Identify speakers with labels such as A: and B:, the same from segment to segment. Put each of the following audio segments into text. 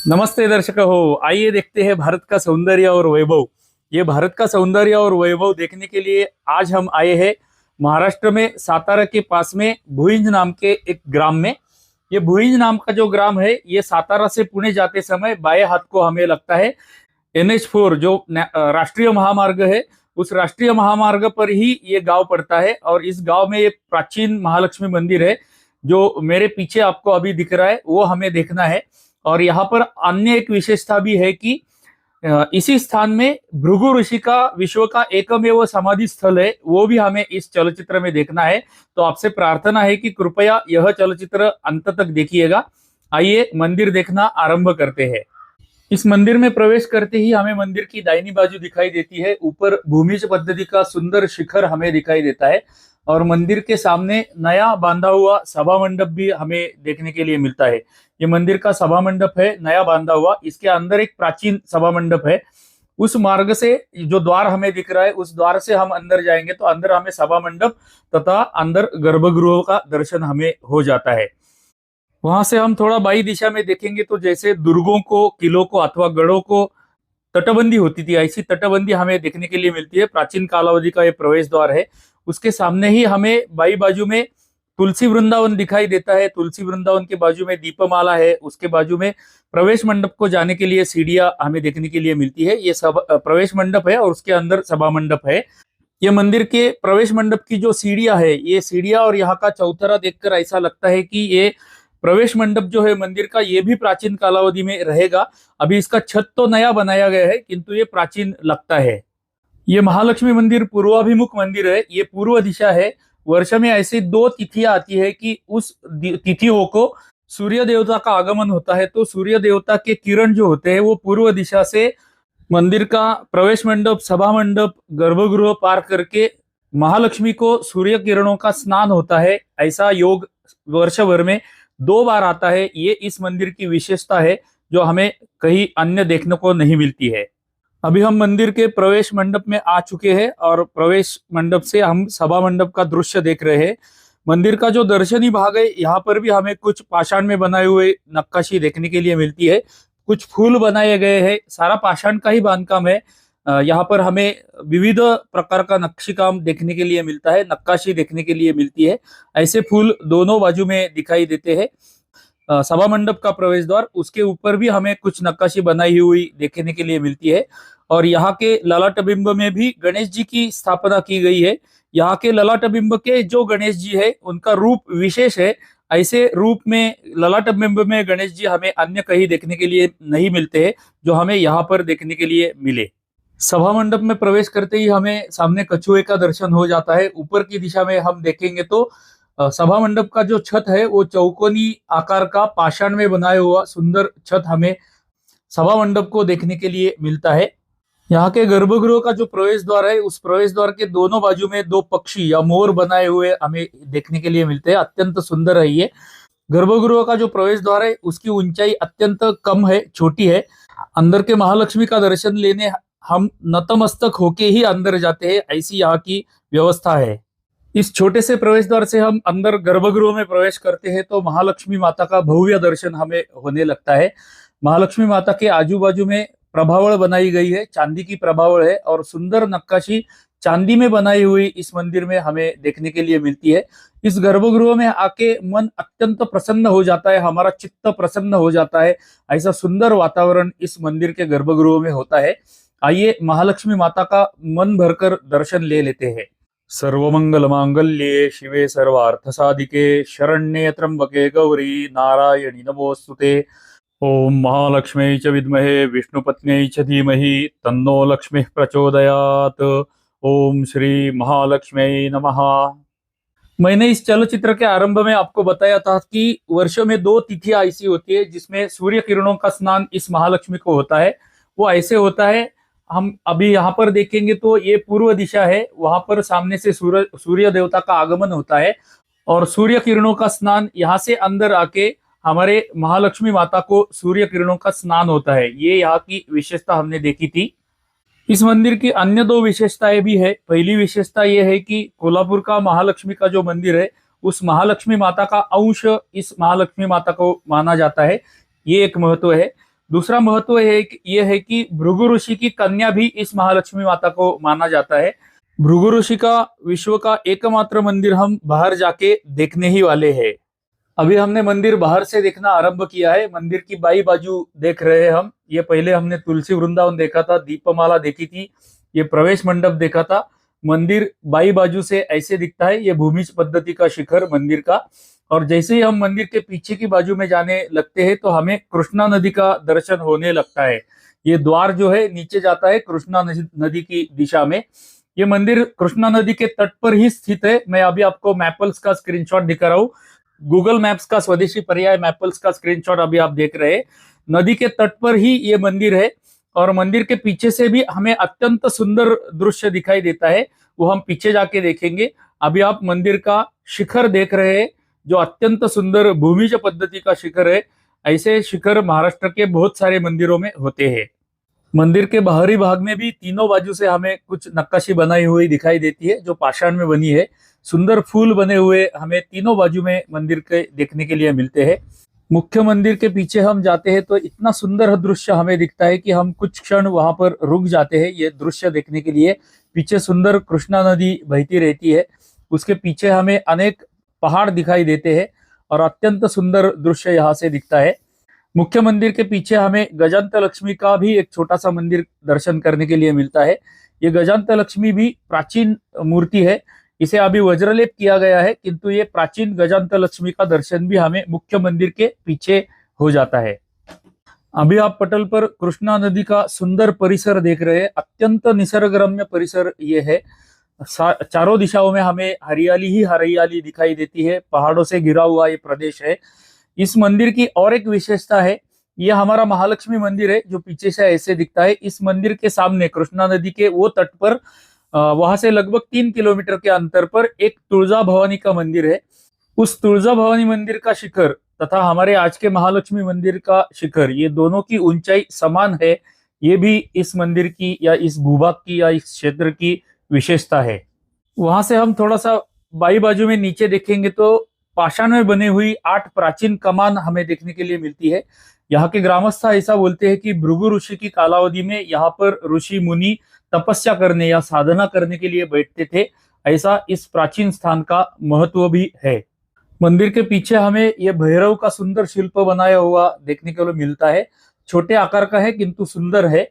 A: नमस्ते दर्शक हो, आइए देखते हैं भारत का सौंदर्य और वैभव। ये भारत का सौंदर्य और वैभव देखने के लिए आज हम आए हैं महाराष्ट्र में सातारा के पास में भुइंज नाम के एक ग्राम में। ये भुइंज नाम का जो ग्राम है ये सातारा से पुणे जाते समय बाएं हाथ को हमें लगता है NH4 जो राष्ट्रीय महामार्ग है, उस राष्ट्रीय महामार्ग पर ही ये गांव पड़ता है। और इस गांव में ये प्राचीन महालक्ष्मी मंदिर है जो मेरे पीछे आपको अभी दिख रहा है, वो हमें देखना है। और यहाँ पर अन्य एक विशेषता भी है कि इसी स्थान में भृगु ऋषि का विश्व का एकमेव समाधि स्थल है, वो भी हमें इस चलचित्र में देखना है। तो आपसे प्रार्थना है कि कृपया यह चलचित्र अंत तक देखिएगा। आइए मंदिर देखना आरंभ करते हैं। इस मंदिर में प्रवेश करते ही हमें मंदिर की दाहिनी बाजू दिखाई देती है। ऊपर भूमिज पद्धति का सुंदर शिखर हमें दिखाई देता है और मंदिर के सामने नया बांधा हुआ सभा मंडप भी हमें देखने के लिए मिलता है। ये मंदिर का सभा मंडप है, नया बांधा हुआ। इसके अंदर एक प्राचीन सभा मंडप है। उस मार्ग से जो द्वार हमें दिख रहा है, उस द्वार से हम अंदर जाएंगे तो अंदर हमें सभा मंडप तथा अंदर गर्भगृह का दर्शन हमें हो जाता है। वहां से हम थोड़ा बाई दिशा में देखेंगे तो जैसे दुर्गों को, किलों को अथवा गढ़ों को तटबंदी होती थी, ऐसी तटबंदी हमें देखने के लिए मिलती है। प्राचीन कालावधि का ये प्रवेश द्वार है। उसके सामने ही हमें बाई बाजू में तुलसी वृंदावन दिखाई देता है। तुलसी वृंदावन के बाजू में दीपमाला है। उसके बाजू में प्रवेश मंडप को जाने के लिए सीढ़ियां हमें देखने के लिए मिलती है। ये सब प्रवेश मंडप है और उसके अंदर सभा मंडप है। ये मंदिर के प्रवेश मंडप की जो सीढ़ियां है, ये सीढ़ियां और यहाँ का चौतरा देखकर ऐसा लगता है कि ये प्रवेश मंडप जो है मंदिर का, ये भी प्राचीन कालावधि में रहेगा। अभी इसका छत तो नया बनाया गया है किंतु ये प्राचीन लगता है। ये महालक्ष्मी मंदिर पूर्वाभिमुख मंदिर है। ये पूर्व दिशा है। वर्ष में ऐसी दो तिथियां आती है कि उस तिथियों को सूर्य देवता का आगमन होता है, तो सूर्य देवता के किरण जो होते हैं वो पूर्व दिशा से मंदिर का प्रवेश मंडप, सभा मंडप, गर्भगृह पार करके महालक्ष्मी को सूर्य किरणों का स्नान होता है। ऐसा योग वर्ष भर में 2 बार आता है। ये इस मंदिर की विशेषता है जो हमें कहीं अन्य देखने को नहीं मिलती है। अभी हम मंदिर के प्रवेश मंडप में आ चुके हैं और प्रवेश मंडप से हम सभा मंडप का दृश्य देख रहे हैं। मंदिर का जो दर्शनी भाग है, यहाँ पर भी हमें कुछ पाषाण में बनाए हुए नक्काशी देखने के लिए मिलती है। कुछ फूल बनाए गए हैं, सारा पाषाण का ही बांधकाम है। यहाँ पर हमें विविध प्रकार का नक्शी काम देखने के लिए मिलता है, नक्काशी देखने के लिए मिलती है। ऐसे फूल दोनों बाजू में दिखाई देते हैं। सभा मंडप का प्रवेश द्वार, उसके ऊपर भी हमें कुछ नक्काशी बनाई हुई देखने के लिए मिलती है। और यहाँ के ललाट बिंब में भी गणेश जी की स्थापना की गई है। यहाँ के ललाट बिंब के जो गणेश जी है उनका रूप विशेष है। ऐसे रूप में ललाट बिंब में गणेश जी हमें अन्य कहीं देखने के लिए नहीं मिलते हैं जो हमें यहाँ पर देखने के लिए मिले। सभा मंडप में प्रवेश करते ही हमें सामने कछुए का दर्शन हो जाता है। ऊपर की दिशा में हम देखेंगे तो सभा मंडप का जो छत है वो चौकोनी आकार का पाषाण में बनाया हुआ सुंदर छत हमें सभा मंडप को देखने के लिए मिलता है। यहाँ के गर्भगृह का जो प्रवेश द्वार है, उस प्रवेश द्वार के दोनों बाजू में 2 पक्षी या मोर बनाए हुए हमें देखने के लिए मिलते हैं। अत्यंत सुंदर है ये गर्भगृह का जो प्रवेश द्वार है, उसकी ऊंचाई अत्यंत कम है, छोटी है। अंदर के महालक्ष्मी का दर्शन लेने हम नतमस्तक होके ही अंदर जाते हैं, ऐसी यहाँ की व्यवस्था है। इस छोटे से प्रवेश द्वार से हम अंदर गर्भगृह में प्रवेश करते हैं तो महालक्ष्मी माता का भव्य दर्शन हमें होने लगता है। महालक्ष्मी माता के आजू बाजू में प्रभावल बनाई गई है, चांदी की प्रभावल है और सुंदर नक्काशी चांदी में बनाई हुई इस मंदिर में हमें देखने के लिए मिलती है। इस गर्भगृह में आके मन अत्यंत प्रसन्न हो जाता है, हमारा चित्त प्रसन्न हो जाता है। ऐसा सुंदर वातावरण इस मंदिर के गर्भगृह में होता है। आइए महालक्ष्मी माता का मन भरकर दर्शन ले लेते हैं। सर्वमंगल मांगल्ये शिवे सर्वार्थ साधिके शरण्ये त्र्यंबके गौरी नारायणी नमोस्तुते। ओम महालक्ष्मी च विद्महे विष्णुपत्न्यै च धीमहि तन्नो लक्ष्मी प्रचोदयात्। ओम श्री महालक्ष्मी नमः। मैंने इस चलचित्र के आरंभ में आपको बताया था कि वर्षों में 2 तिथियां ऐसी होती है जिसमें सूर्य किरणों का स्नान इस महालक्ष्मी को होता है। वो ऐसे होता है, हम अभी यहाँ पर देखेंगे तो ये पूर्व दिशा है, वहां पर सामने से सूर्य देवता का आगमन होता है और सूर्य किरणों का स्नान यहाँ से अंदर आके हमारे महालक्ष्मी माता को सूर्य किरणों का स्नान होता है। ये यहाँ की विशेषता हमने देखी थी। इस मंदिर की अन्य 2 विशेषताएं भी है। पहली विशेषता यह है कि कोल्हापुर का महालक्ष्मी का जो मंदिर है, उस महालक्ष्मी माता का अंश इस महालक्ष्मी माता को माना जाता है। ये एक महत्व है। दूसरा महत्व ये है कि भृगु ऋषि की कन्या भी इस महालक्ष्मी माता को माना जाता है। भृगु ऋषि का विश्व का एकमात्र मंदिर हम बाहर जाके देखने ही वाले हैं। अभी हमने मंदिर बाहर से देखना आरंभ किया है। मंदिर की बाई बाजू देख रहे हैं हम। ये पहले हमने तुलसी वृंदावन देखा था, दीपमाला देखी थी, ये प्रवेश मंडप देखा था। मंदिर बाई बाजू से ऐसे दिखता है। ये भूमिज पद्धति का शिखर मंदिर का। और जैसे ही हम मंदिर के पीछे की बाजू में जाने लगते हैं तो हमें कृष्णा नदी का दर्शन होने लगता है। ये द्वार जो है नीचे जाता है कृष्णा नदी की दिशा में। ये मंदिर कृष्णा नदी के तट पर ही स्थित है। मैं अभी आपको मैपल्स का स्क्रीनशॉट दिखा रहा हूँ। गूगल मैप्स का स्वदेशी पर्याय मैपल्स का स्क्रीनशॉट अभी आप देख रहे हैं। नदी के तट पर ही ये मंदिर है और मंदिर के पीछे से भी हमें अत्यंत सुंदर दृश्य दिखाई देता है। वो हम पीछे जाके देखेंगे। अभी आप मंदिर का शिखर देख रहे हैं जो अत्यंत सुंदर भूमिज पद्धति का शिखर है। ऐसे शिखर महाराष्ट्र के बहुत सारे मंदिरों में होते हैं। मंदिर के बाहरी भाग में भी तीनों बाजू से हमें कुछ नक्काशी बनाई हुई दिखाई देती है जो पाषाण में बनी है। सुंदर फूल बने हुए हमें तीनों बाजू में मंदिर के देखने के लिए मिलते हैं। मुख्य मंदिर के पीछे हम जाते हैं तो इतना सुंदर दृश्य हमें दिखता है कि हम कुछ क्षण वहां पर रुक जाते हैं ये दृश्य देखने के लिए। पीछे सुंदर कृष्णा नदी बहती रहती है। उसके पीछे हमें अनेक पहाड़ दिखाई देते हैं और अत्यंत सुंदर दृश्य यहाँ से दिखता है। मुख्य मंदिर के पीछे हमें गजांत लक्ष्मी का भी एक छोटा सा मंदिर दर्शन करने के लिए मिलता है। ये गजांत लक्ष्मी भी प्राचीन मूर्ति है। इसे अभी वज्रलेप किया गया है किंतु ये प्राचीन गजांत लक्ष्मी का दर्शन भी हमें मुख्य मंदिर के पीछे हो जाता है। अभी आप पटल पर कृष्णा नदी का सुंदर परिसर देख रहे हैं। अत्यंत निसर्गरम्य परिसर ये है। चारों दिशाओं में हमें हरियाली ही हरियाली दिखाई देती है। पहाड़ों से घिरा हुआ ये प्रदेश है। इस मंदिर की और एक विशेषता है, यह हमारा महालक्ष्मी मंदिर है जो पीछे से ऐसे दिखता है। इस मंदिर के सामने कृष्णा नदी के वो तट पर वहां से लगभग 3 किलोमीटर के अंतर पर एक तुळजा भवानी का मंदिर है। उस तुळजा भवानी मंदिर का शिखर तथा हमारे आज के महालक्ष्मी मंदिर का शिखर, ये दोनों की ऊंचाई समान है। ये भी इस मंदिर की या इस भूभाग की या इस क्षेत्र की विशेषता है। वहां से हम थोड़ा सा बाई बाजू में नीचे देखेंगे तो पाषाण में बनी हुई 8 प्राचीन कमान हमें देखने के लिए मिलती है। यहाँ के ग्रामस्थ ऐसा बोलते हैं कि भृगु ऋषि की कालावधि में यहाँ पर ऋषि मुनि तपस्या करने या साधना करने के लिए बैठते थे। ऐसा इस प्राचीन स्थान का महत्व भी है। मंदिर के पीछे हमें यह भैरव का सुंदर शिल्प बनाया हुआ देखने के लिए मिलता है। छोटे आकार का है किंतु सुंदर है।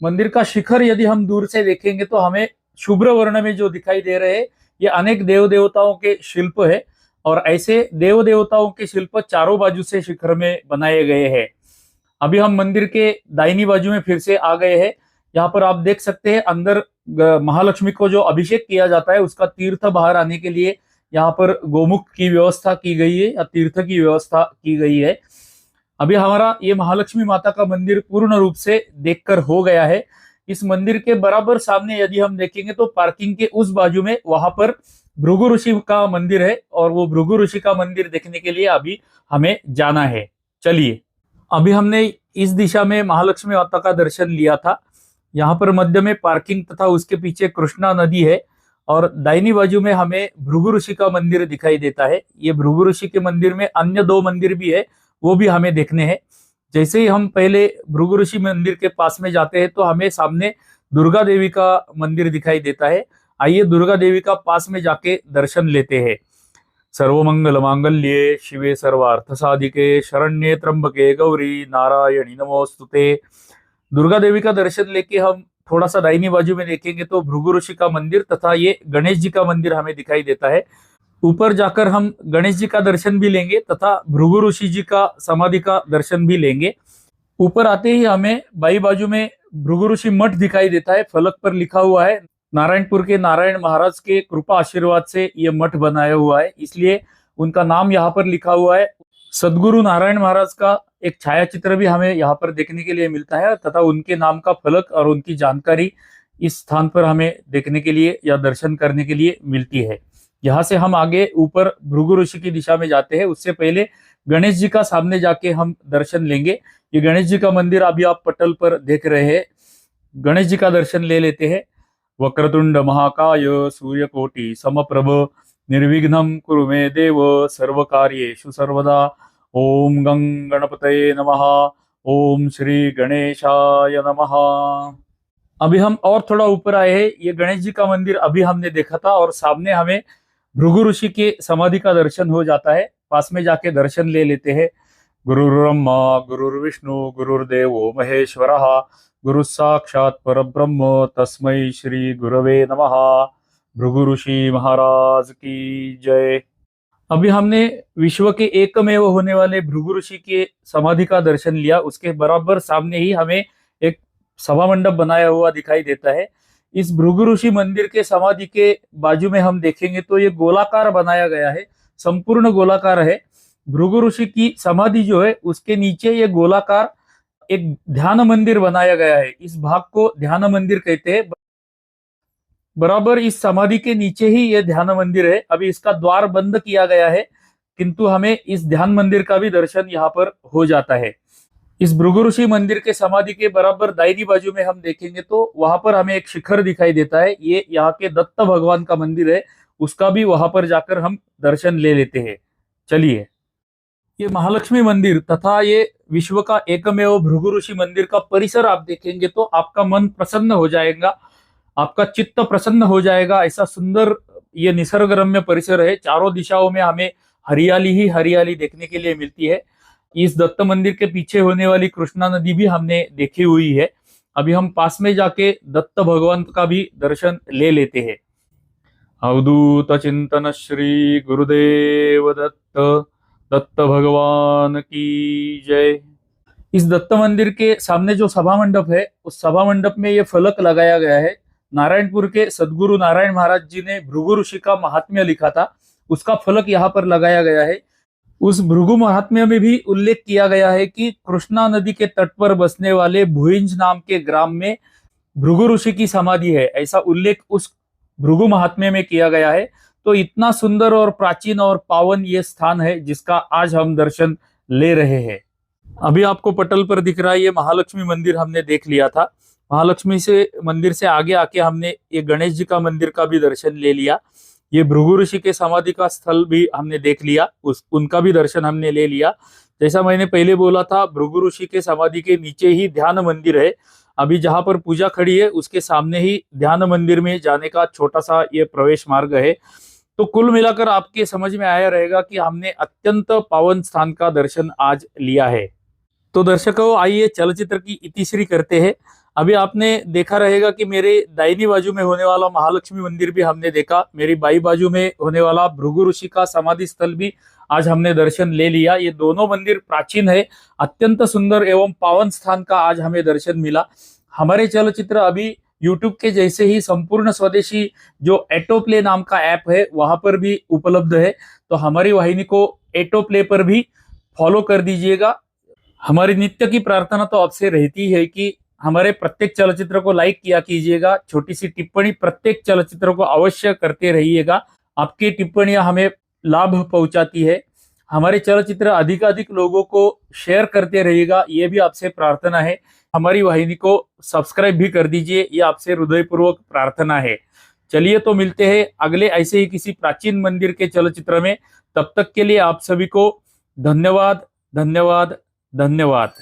A: मंदिर का शिखर यदि हम दूर से देखेंगे तो हमें शुभ्र वर्ण में जो दिखाई दे रहे हैं ये अनेक देव देवताओं के शिल्प है और ऐसे देव देवताओं के शिल्प चारों बाजू से शिखर में बनाए गए हैं। अभी हम मंदिर के दाहिनी बाजू में फिर से आ गए हैं। यहाँ पर आप देख सकते हैं अंदर महालक्ष्मी को जो अभिषेक किया जाता है उसका तीर्थ बाहर आने के लिए यहाँ पर गोमुख की व्यवस्था की गई है या तीर्थ की व्यवस्था की गई है। अभी हमारा ये महालक्ष्मी माता का मंदिर पूर्ण रूप से देखकर हो गया है। इस मंदिर के बराबर सामने यदि हम देखेंगे तो पार्किंग के उस बाजू में वहां पर भृगु ऋषि का मंदिर है और वो भृगु ऋषि का मंदिर देखने के लिए अभी हमें जाना है। चलिए, अभी हमने इस दिशा में महालक्ष्मी माता का दर्शन लिया था। यहाँ पर मध्य में पार्किंग तथा उसके पीछे कृष्णा नदी है और दाहिनी बाजू में हमें भृगु ऋषि का मंदिर दिखाई देता है। ये भृगु ऋषि के मंदिर में अन्य 2 मंदिर भी है, वो भी हमें देखने हैं। जैसे ही हम पहले भृगु ऋषि मंदिर के पास में जाते हैं तो हमें सामने दुर्गा देवी का मंदिर दिखाई देता है। आइए दुर्गा देवी का पास में जाके दर्शन लेते हैं। सर्वमंगल मांगल्ये शिवे सर्वार्थ साधिके शरण्ये त्र्यंबके गौरी नारायणी नमोस्तुते। दुर्गा देवी का दर्शन लेके हम थोड़ा सा दाहिनी बाजू में देखेंगे तो भृगु ऋषि का मंदिर तथा ये गणेश जी का मंदिर हमें दिखाई देता है। ऊपर जाकर हम गणेश जी का दर्शन भी लेंगे तथा भृगु ऋषि जी का समाधि का दर्शन भी लेंगे। ऊपर आते ही हमें बाई बाजू में भृगु ऋषि मठ दिखाई देता है। फलक पर लिखा हुआ है नारायणपुर के नारायण महाराज के कृपा आशीर्वाद से यह मठ बनाया हुआ है, इसलिए उनका नाम यहाँ पर लिखा हुआ है। सदगुरु नारायण महाराज का एक छायाचित्र भी हमें यहाँ पर देखने के लिए मिलता है तथा उनके नाम का फलक और उनकी जानकारी इस स्थान पर हमें देखने के लिए या दर्शन करने के लिए मिलती है। यहाँ से हम आगे ऊपर भृगु ऋषि की दिशा में जाते हैं। उससे पहले गणेश जी का सामने जाके हम दर्शन लेंगे। ये गणेश जी का मंदिर अभी आप पटल पर देख रहे हैं। गणेश जी का दर्शन ले लेते हैं। वक्रतुंड महाकाय सूर्यकोटि समप्रभ निर्विघ्नं कुरु मे देव सर्वकार्येषु सर्वदा। ओम गं गणपतये नमः। ओम श्री गणेशाय नमः। अभी हम और थोड़ा ऊपर आए हैं। ये गणेश जी का मंदिर अभी हमने देखा था और सामने हमें भृगु ऋषि के समाधि का दर्शन हो जाता है। पास में जाके दर्शन ले लेते हैं। गुरुर्ब्रह्मा गुरुर्विष्णु गुरुर्देवो महेश्वरः गुरु साक्षात परब्रह्म तस्मै श्री गुरवे नमः। भृगु ऋषि महाराज की जय। अभी हमने विश्व के एकमेव होने वाले भृगु ऋषि के समाधि का दर्शन लिया। उसके बराबर सामने ही हमें एक सभा मंडप बनाया हुआ दिखाई देता है। इस भृगु ऋषि मंदिर के समाधि के बाजू में हम देखेंगे तो ये गोलाकार बनाया गया है, संपूर्ण गोलाकार है। भृगु ऋषि की समाधि जो है उसके नीचे ये गोलाकार एक ध्यान मंदिर बनाया गया है। इस भाग को ध्यान मंदिर कहते हैं। बराबर इस समाधि के नीचे ही यह ध्यान मंदिर है। अभी इसका द्वार बंद किया गया है, किंतु हमें इस ध्यान मंदिर का भी दर्शन यहाँ पर हो जाता है। इस भृगु ऋषि मंदिर के समाधि के बराबर दाहिनी बाजू में हम देखेंगे तो वहां पर हमें एक शिखर दिखाई देता है। ये यहाँ के दत्त भगवान का मंदिर है, उसका भी वहां पर जाकर हम दर्शन ले लेते हैं। चलिए, ये महालक्ष्मी मंदिर तथा ये विश्व का एकमेव भृगु ऋषि मंदिर का परिसर आप देखेंगे तो आपका मन प्रसन्न हो जाएगा, आपका चित्त प्रसन्न हो जाएगा। ऐसा सुंदर ये निसर्गरम्य परिसर है। चारों दिशाओं में हमें हरियाली ही हरियाली देखने के लिए मिलती है। इस दत्त मंदिर के पीछे होने वाली कृष्णा नदी भी हमने देखी हुई है। अभी हम पास में जाके दत्त भगवान का भी दर्शन ले लेते हैं। अवधूत चिंतन श्री गुरुदेव दत्त, दत्त भगवान की जय। इस दत्त मंदिर के सामने जो सभा मंडप है, उस सभा मंडप में ये फलक लगाया गया है। नारायणपुर के सदगुरु नारायण महाराज जी ने भृगु ऋषि का महात्म्य लिखा था, उसका फलक यहाँ पर लगाया गया है। उस भृगु महात्म्य में भी उल्लेख किया गया है कि कृष्णा नदी के तट पर बसने वाले भुइंज नाम के ग्राम में भृगु ऋषि की समाधि है, ऐसा उल्लेख उस भृगु महात्म्य में किया गया है। तो इतना सुंदर और प्राचीन और पावन ये स्थान है जिसका आज हम दर्शन ले रहे हैं। अभी आपको पटल पर दिख रहा है ये महालक्ष्मी मंदिर हमने देख लिया था। महालक्ष्मी से मंदिर से आगे आके हमने ये गणेश जी का मंदिर का भी दर्शन ले लिया। ये भृगु ऋषि के समाधि का स्थल भी हमने देख लिया, उनका भी दर्शन हमने ले लिया। जैसा मैंने पहले बोला था, भृगु ऋषि के समाधि के नीचे ही ध्यान मंदिर है। अभी जहां पर पूजा खड़ी है उसके सामने ही ध्यान मंदिर में जाने का छोटा सा ये प्रवेश मार्ग है। तो कुल मिलाकर आपके समझ में आया रहेगा कि हमने अत्यंत पावन स्थान का दर्शन आज लिया है। तो दर्शकों, आइए चलचित्र की इतिश्री करते हैं। अभी आपने देखा रहेगा कि मेरे दाहिनी बाजू में होने वाला महालक्ष्मी मंदिर भी हमने देखा, मेरी बाई बाजू में होने वाला भृगु ऋषि का समाधि स्थल भी आज हमने दर्शन ले लिया। ये दोनों मंदिर प्राचीन है, अत्यंत सुंदर एवं पावन स्थान का आज हमें दर्शन मिला। हमारे चलचित्र अभी यूट्यूब के जैसे ही संपूर्ण स्वदेशी जो एटोप्ले नाम का ऐप है वहां पर भी उपलब्ध है। तो हमारी वाहिनी को एटोप्ले पर भी फॉलो कर दीजिएगा। हमारी नित्य की प्रार्थना तो आपसे रहती है कि हमारे प्रत्येक चलचित्र को लाइक किया कीजिएगा, छोटी सी टिप्पणी प्रत्येक चलचित्र को अवश्य करते रहिएगा। आपकी टिप्पणियां हमें लाभ पहुंचाती है। हमारे चलचित्र अधिकाधिक लोगों को शेयर करते रहिएगा, ये भी आपसे प्रार्थना है। हमारी वाहिनी को सब्सक्राइब भी कर दीजिए, ये आपसे हृदयपूर्वक प्रार्थना है। चलिए, तो मिलते हैं अगले ऐसे ही किसी प्राचीन मंदिर के चलचित्र में। तब तक के लिए आप सभी को धन्यवाद, धन्यवाद, धन्यवाद।